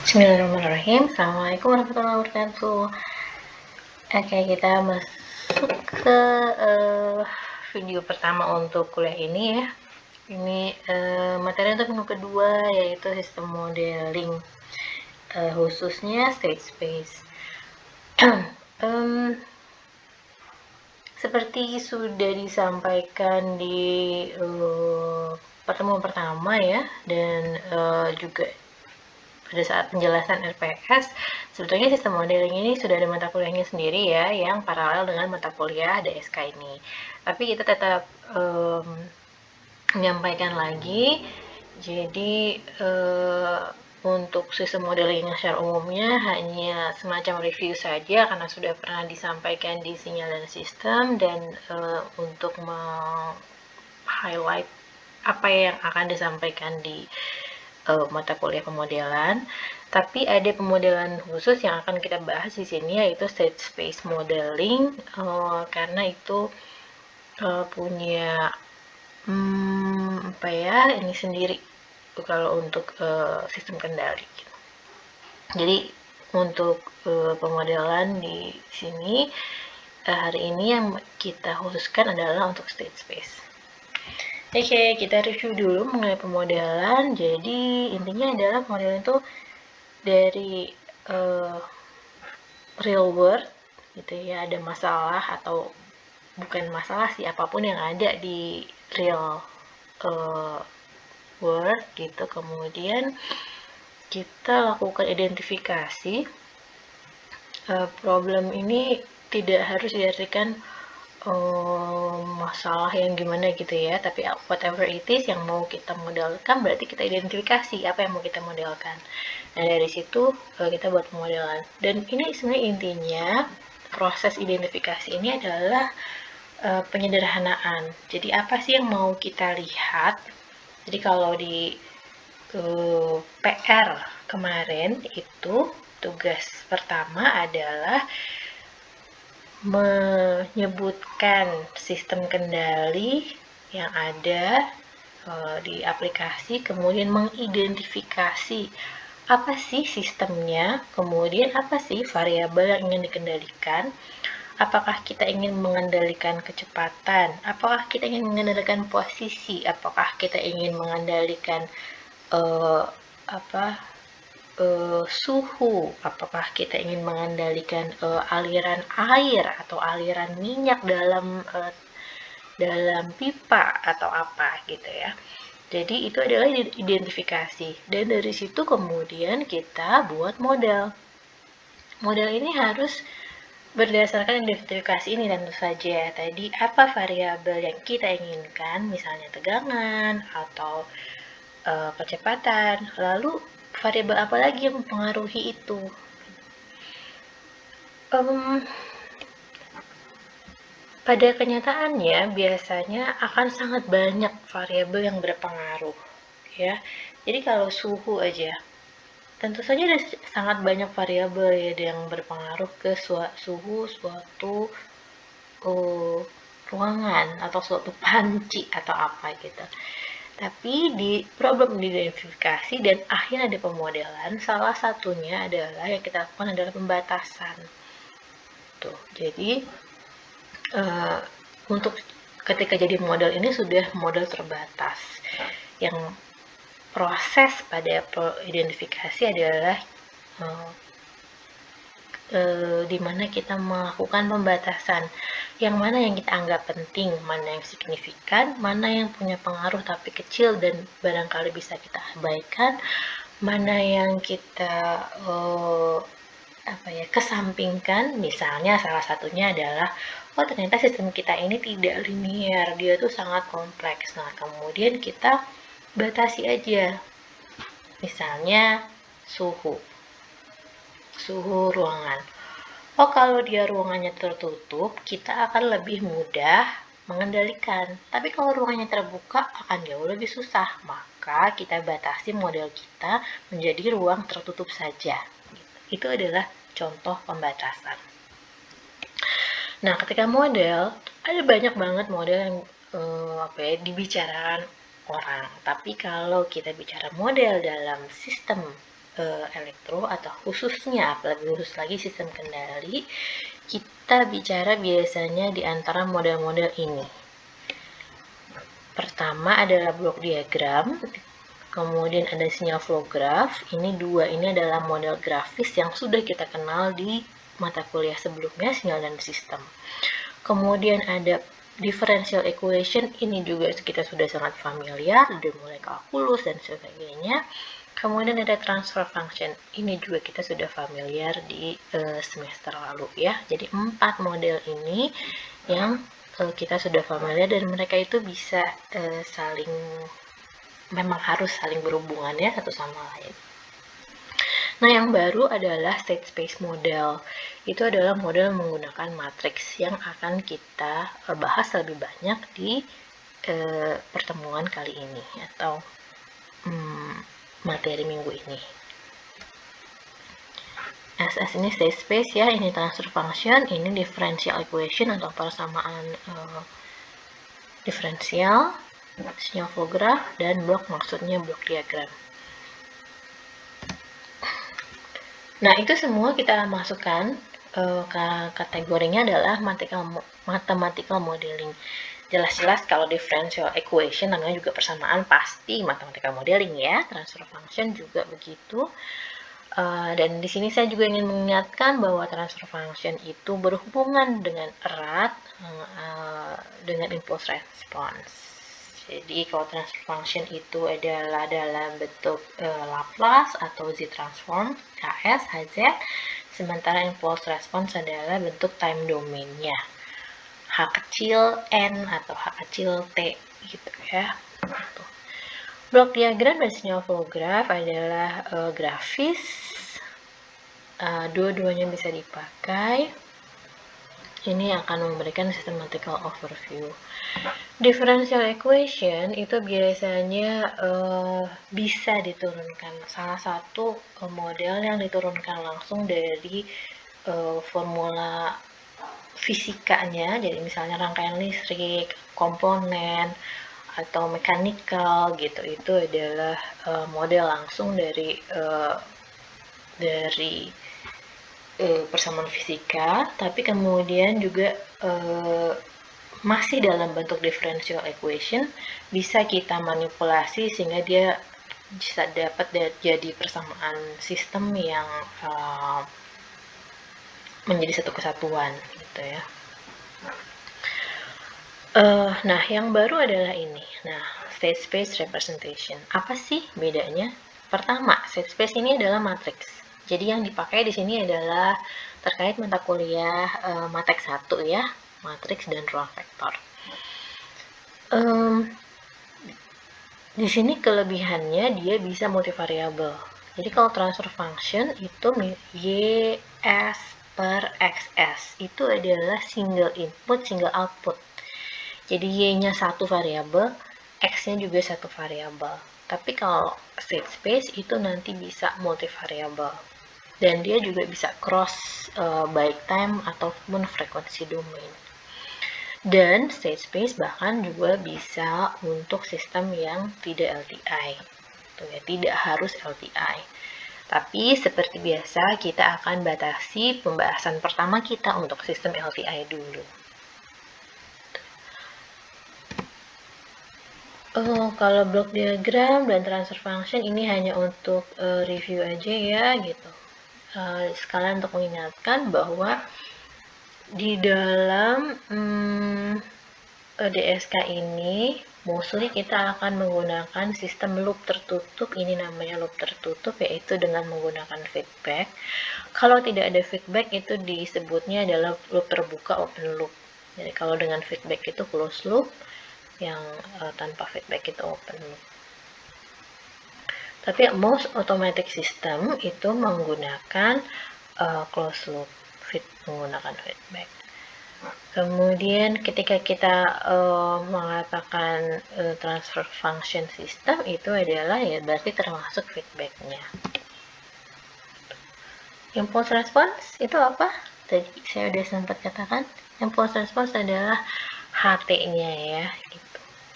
Bismillahirrahmanirrahim. Assalamualaikum warahmatullahi wabarakatuh. Oke, kita masuk ke video pertama untuk kuliah ini ya. Ini materi untuk minggu kedua, yaitu sistem modeling, khususnya state space. Seperti sudah disampaikan di pertemuan pertama ya, dan juga pada saat penjelasan RPS, sebetulnya sistem modeling ini sudah ada mata kuliahnya sendiri ya, yang paralel dengan mata kuliah DSK ini. Tapi kita tetap menyampaikan lagi. Jadi untuk sistem modeling secara umumnya hanya semacam review saja karena sudah pernah disampaikan di sinyal dan sistem, dan untuk highlight apa yang akan disampaikan di mata kuliah pemodelan. Tapi ada pemodelan khusus yang akan kita bahas di sini, yaitu state space modeling, karena itu punya apa ya, ini sendiri kalau untuk sistem kendali. Jadi untuk pemodelan di sini hari ini yang kita khususkan adalah untuk state space. Oke, kita review dulu mengenai pemodelan. Jadi intinya adalah pemodelan itu dari real world gitu ya, ada masalah atau bukan masalah sih, apapun yang ada di real world gitu. Kemudian kita lakukan identifikasi. Problem ini tidak harus diartikan masalah yang gimana gitu ya, tapi whatever it is yang mau kita modelkan, berarti kita identifikasi apa yang mau kita modelkan. Nah dari situ kita buat pemodelan. Dan ini sebenarnya intinya proses identifikasi ini adalah penyederhanaan. Jadi apa sih yang mau kita lihat? Jadi kalau di PR kemarin itu tugas pertama adalah menyebutkan sistem kendali yang ada di aplikasi, kemudian mengidentifikasi apa sih sistemnya, kemudian apa sih variabel yang ingin dikendalikan, apakah kita ingin mengendalikan kecepatan, apakah kita ingin mengendalikan posisi, apakah kita ingin mengendalikan suhu, apakah kita ingin mengendalikan aliran air atau aliran minyak dalam pipa atau apa gitu ya. Jadi itu adalah identifikasi, dan dari situ kemudian kita buat model. Model ini harus berdasarkan identifikasi ini tentu saja. Tadi apa variabel yang kita inginkan, misalnya tegangan atau kecepatan, lalu variabel apa lagi yang mempengaruhi itu. Pada kenyataannya biasanya akan sangat banyak variabel yang berpengaruh ya. Jadi kalau suhu aja, tentu saja ada sangat banyak variabel ya yang berpengaruh ke suhu suatu ruangan atau suatu panci atau apa gitu. Tapi di problem identifikasi dan akhirnya ada pemodelan, salah satunya adalah yang kita lakukan adalah pembatasan. Tuh, jadi untuk ketika jadi model ini sudah model terbatas. Yang proses pada identifikasi adalah di mana kita melakukan pembatasan. Yang mana yang kita anggap penting, mana yang signifikan, mana yang punya pengaruh tapi kecil dan barangkali bisa kita abaikan, mana yang kita kesampingkan. Misalnya salah satunya adalah ternyata sistem kita ini tidak linear, dia tuh sangat kompleks. Nah kemudian kita batasi aja, misalnya suhu ruangan. Kalau dia ruangannya tertutup, kita akan lebih mudah mengendalikan. Tapi kalau ruangannya terbuka akan jauh lebih susah. Maka kita batasi model kita menjadi ruang tertutup saja. Itu adalah contoh pembatasan. Nah, ketika model, ada banyak banget model yang dibicarakan orang. Tapi kalau kita bicara model dalam sistem elektro, atau khususnya, apalagi khusus lagi sistem kendali, kita bicara biasanya di antara model-model ini. Pertama adalah blok diagram, kemudian ada sinyal flow graph. Ini dua, ini adalah model grafis yang sudah kita kenal di mata kuliah sebelumnya, sinyal dan sistem. Kemudian ada differential equation, ini juga kita sudah sangat familiar, dari mulai kalkulus dan sebagainya. Kemudian ada transfer function, ini juga kita sudah familiar di semester lalu ya. Jadi 4 model ini yang kita sudah familiar, dan mereka itu bisa memang harus saling berhubungan ya satu sama lain. Nah, yang baru adalah state space model. Itu adalah model menggunakan matriks yang akan kita bahas lebih banyak di pertemuan kali ini atau materi minggu ini. SS ini state space ya, ini transfer function, ini differential equation atau persamaan diferensial, sinyal flow graph, dan blok maksudnya blok diagram. Nah, itu semua kita masukkan kategorinya adalah mathematical modeling. Jelas-jelas kalau differential equation namanya juga persamaan, pasti mathematical modeling ya. Transfer function juga begitu. Dan di sini saya juga ingin mengingatkan bahwa transfer function itu berhubungan dengan erat dengan impulse response. Jadi kalau transfer function itu adalah dalam bentuk Laplace atau Z transform, Ks, Hz, sementara impulse response adalah bentuk time domainnya, H kecil N atau H kecil T gitu ya. Blok diagram dan sinyal flow graph adalah grafis, dua-duanya bisa dipakai. Ini akan memberikan systematical overview. Differential equation itu biasanya bisa diturunkan, salah satu model yang diturunkan langsung dari formula fisikanya, jadi misalnya rangkaian listrik, komponen, atau mechanical gitu, itu adalah model langsung dari persamaan fisika, tapi kemudian juga masih dalam bentuk differential equation, bisa kita manipulasi sehingga dia bisa dapat jadi persamaan sistem yang menjadi satu kesatuan gitu ya. Nah, yang baru adalah ini. Nah, state space representation. Apa sih bedanya? Pertama, state space ini adalah matriks. Jadi yang dipakai di sini adalah terkait mata kuliah matriks 1 ya, matriks dan ruang vektor. Di sini kelebihannya dia bisa multivariabel. Jadi kalau transfer function itu y s per xs itu adalah single input, single output. Jadi y-nya satu variabel, x-nya juga satu variabel. Tapi kalau state space itu nanti bisa multivariabel. Dan dia juga bisa cross baik time ataupun frekuensi domain. Dan state space bahkan juga bisa untuk sistem yang tidak LTI. Tidak harus LTI. Tapi seperti biasa kita akan batasi pembahasan pertama kita untuk sistem LTI dulu. Kalau blok diagram dan transfer function ini hanya untuk review aja ya gitu. Sekalian untuk mengingatkan bahwa di dalam DSK ini mostly kita akan menggunakan sistem loop tertutup. Ini namanya loop tertutup, yaitu dengan menggunakan feedback. Kalau tidak ada feedback itu disebutnya adalah loop terbuka, open loop. Jadi kalau dengan feedback itu closed loop, yang tanpa feedback itu open loop. Tapi most automatic system itu menggunakan closed loop, menggunakan feedback. Kemudian ketika kita mengatakan transfer function system itu adalah ya berarti termasuk feedbacknya. Impulse response itu apa? Tadi saya udah sempat katakan, impulse response adalah HT-nya ya gitu.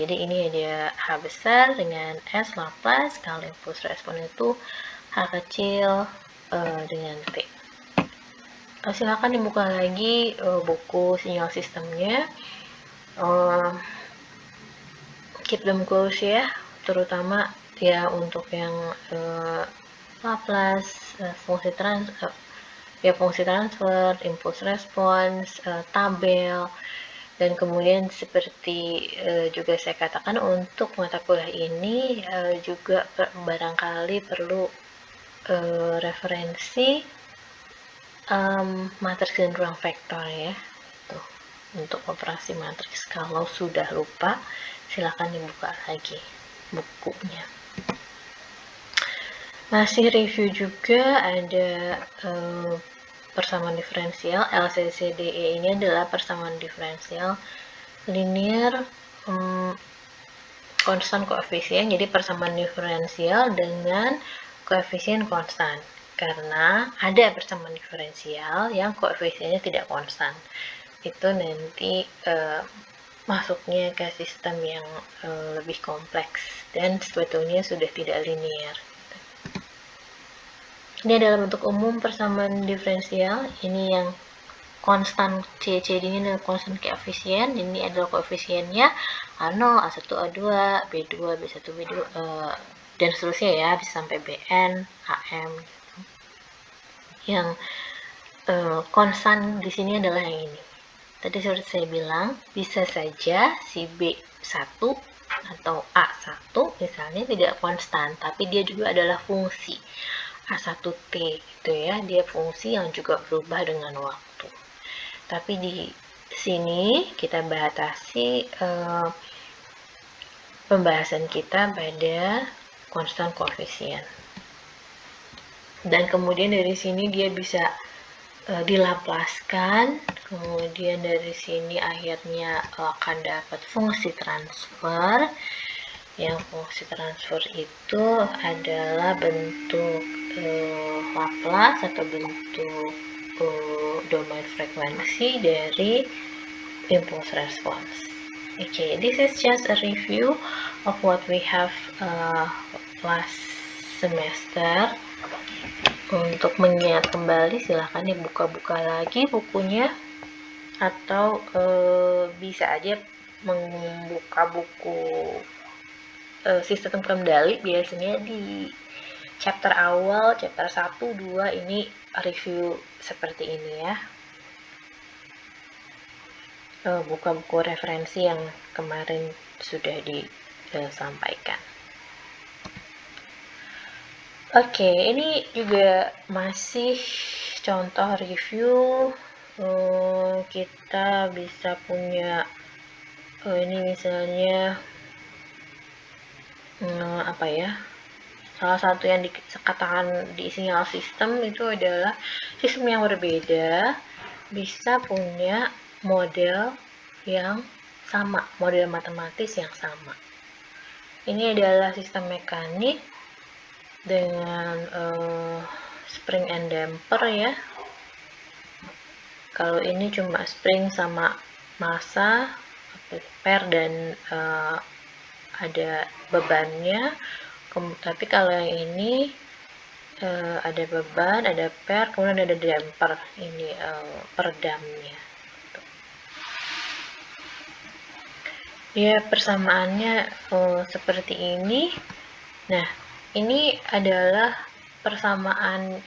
Jadi ini ada H besar dengan S Laplace. Kalau impulse response itu H kecil dengan T. Silakan dibuka lagi buku sinyal sistemnya. Keep them close ya, terutama ya untuk yang Laplace, fungsi transfer, impulse response, tabel, dan kemudian seperti juga saya katakan untuk mata kuliah ini juga barangkali perlu referensi matriks dan ruang vektor ya. Tuh, untuk operasi matriks. Kalau sudah lupa, silakan dibuka lagi bukunya. Masih review juga ada persamaan diferensial. LCCDE ini adalah persamaan diferensial linear konstan koefisien. Jadi persamaan diferensial dengan koefisien konstan. Karena ada persamaan diferensial yang koefisiennya tidak konstan. Itu nanti masuknya ke sistem yang lebih kompleks dan sebetulnya sudah tidak linear. Ini adalah bentuk umum persamaan diferensial. Ini yang konstan C/CD ini adalah konstan koefisien. Ini adalah koefisiennya A0, A1, A2, B2, B1, B2 dan seterusnya ya, bisa sampai Bn, Am gitu. Yang konstan di sini adalah yang ini. Tadi seperti saya bilang, bisa saja si B1 atau A1 misalnya tidak konstan, tapi dia juga adalah fungsi. A1T gitu ya, dia fungsi yang juga berubah dengan waktu. Tapi di sini kita batasi pembahasan kita pada konstan koefisien. Dan kemudian dari sini dia bisa dilaplaskan, kemudian dari sini akhirnya akan dapat fungsi transfer. Yang fungsi transfer itu adalah bentuk Laplace atau bentuk domain frekuensi dari impulse response. Okay, this is just a review of what we have last semester. Untuk mengingat kembali, silahkan dibuka-buka lagi bukunya, atau bisa aja membuka buku sistem kendali. Biasanya di chapter awal, chapter 1, 2 ini review seperti ini ya. Buka buku referensi yang kemarin sudah disampaikan. Oke, ini juga masih contoh review. Kita bisa punya ini misalnya apa ya, salah satu yang dikatakan di sinyal sistem itu adalah sistem yang berbeda bisa punya model yang sama, model matematis yang sama. Ini adalah sistem mekanik dengan spring and damper ya. Kalau ini cuma spring sama massa, per dan ada bebannya. Tapi kalau yang ini ada beban, ada per, kemudian ada damper, ini peredamnya. Ya, persamaannya seperti ini. Nah, ini adalah persamaan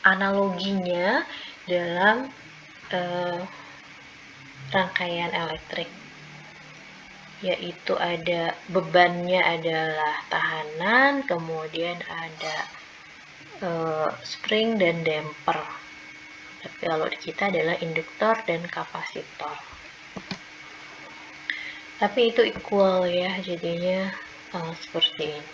analoginya dalam rangkaian elektrik, yaitu ada bebannya adalah tahanan, kemudian ada spring dan damper. Tapi kalau di kita adalah induktor dan kapasitor. Tapi itu equal ya, jadinya seperti ini.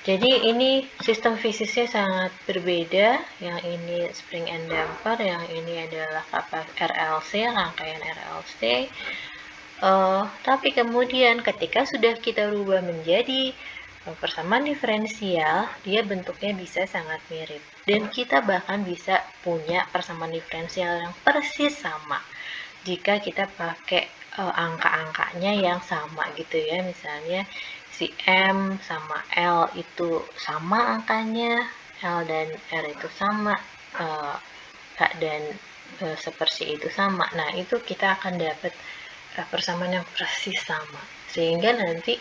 Jadi ini sistem fisiknya sangat berbeda. Yang ini spring and damper, yang ini adalah RLC, rangkaian RLC. Tapi kemudian ketika sudah kita rubah menjadi persamaan diferensial, dia bentuknya bisa sangat mirip. Dan kita bahkan bisa punya persamaan diferensial yang persis sama jika kita pakai angka-angkanya yang sama gitu ya. Misalnya fungsi M sama L itu sama angkanya, L dan R itu sama, K dan sepersi itu sama. Nah, itu kita akan dapat persamaan yang persis sama. Sehingga nanti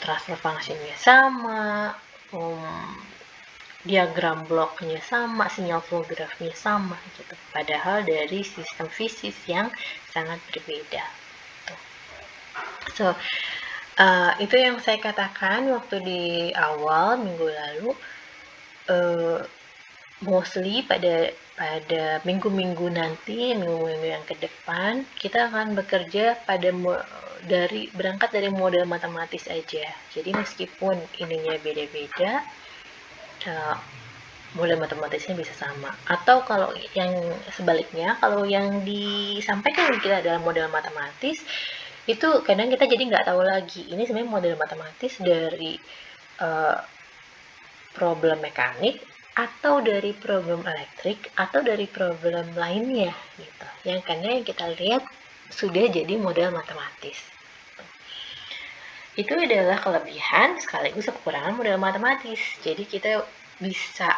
transfer functionnya sama, diagram bloknya sama, sinyal flow graphnya sama gitu. Padahal dari sistem fisis yang sangat berbeda. So, itu yang saya katakan waktu di awal minggu lalu. Mostly pada minggu-minggu nanti, minggu-minggu yang ke depan, kita akan bekerja pada berangkat dari model matematis aja. Jadi meskipun ininya beda-beda, model matematisnya bisa sama. Atau kalau yang sebaliknya, kalau yang disampaikan kita adalah model matematis, itu kadang kita jadi nggak tahu lagi ini sebenarnya model matematis dari problem mekanik atau dari problem elektrik atau dari problem lainnya gitu. Yang karena yang kita lihat sudah jadi model matematis. Itu adalah kelebihan sekaligus kekurangan model matematis. Jadi kita bisa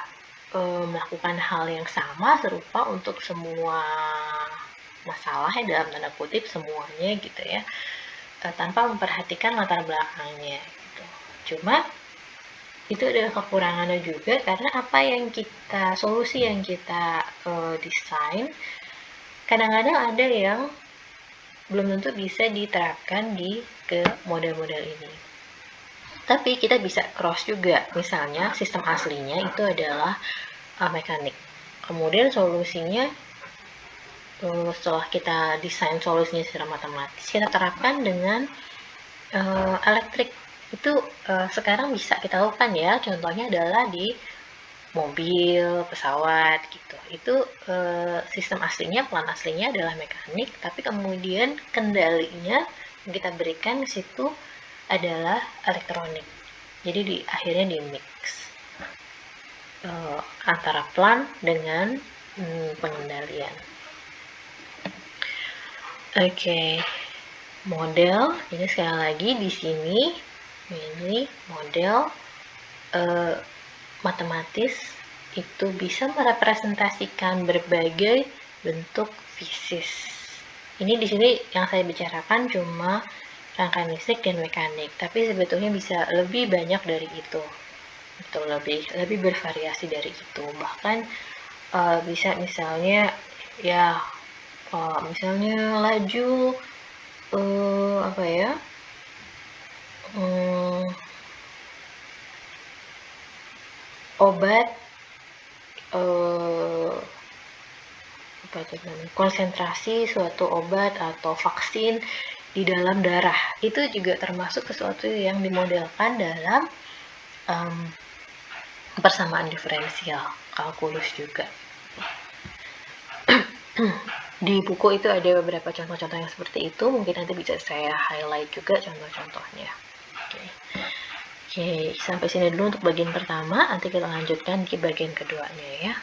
melakukan hal yang sama serupa untuk semua masalah ya, dalam tanda kutip semuanya gitu ya, tanpa memperhatikan latar belakangnya gitu. Cuma itu adalah kekurangannya juga karena solusi yang kita desain kadang-kadang ada yang belum tentu bisa diterapkan ke model-model ini. Tapi kita bisa cross juga, misalnya sistem aslinya itu adalah mekanik. Kemudian solusinya setelah kita desain solusinya secara matematis, kita terapkan dengan elektrik. Itu sekarang bisa kita lakukan ya, contohnya adalah di mobil, pesawat gitu. Itu sistem aslinya, plan aslinya adalah mekanik, tapi kemudian kendalinya yang kita berikan ke situ adalah elektronik. Jadi akhirnya di mix antara plan dengan pengendalian. Oke. Model, jadi sekali lagi di sini ini model matematis itu bisa merepresentasikan berbagai bentuk fisis. Ini di sini yang saya bicarakan cuma rangkaian listrik dan mekanik, tapi sebetulnya bisa lebih banyak dari itu. Itu lebih bervariasi dari itu. Bahkan bisa misalnya ya misalnya laju obat konsentrasi suatu obat atau vaksin di dalam darah, itu juga termasuk sesuatu yang dimodelkan dalam persamaan diferensial kalkulus juga. Di buku itu ada beberapa contoh-contoh yang seperti itu, mungkin nanti bisa saya highlight juga contoh-contohnya. Oke, sampai sini dulu untuk bagian pertama, nanti kita lanjutkan di bagian keduanya ya.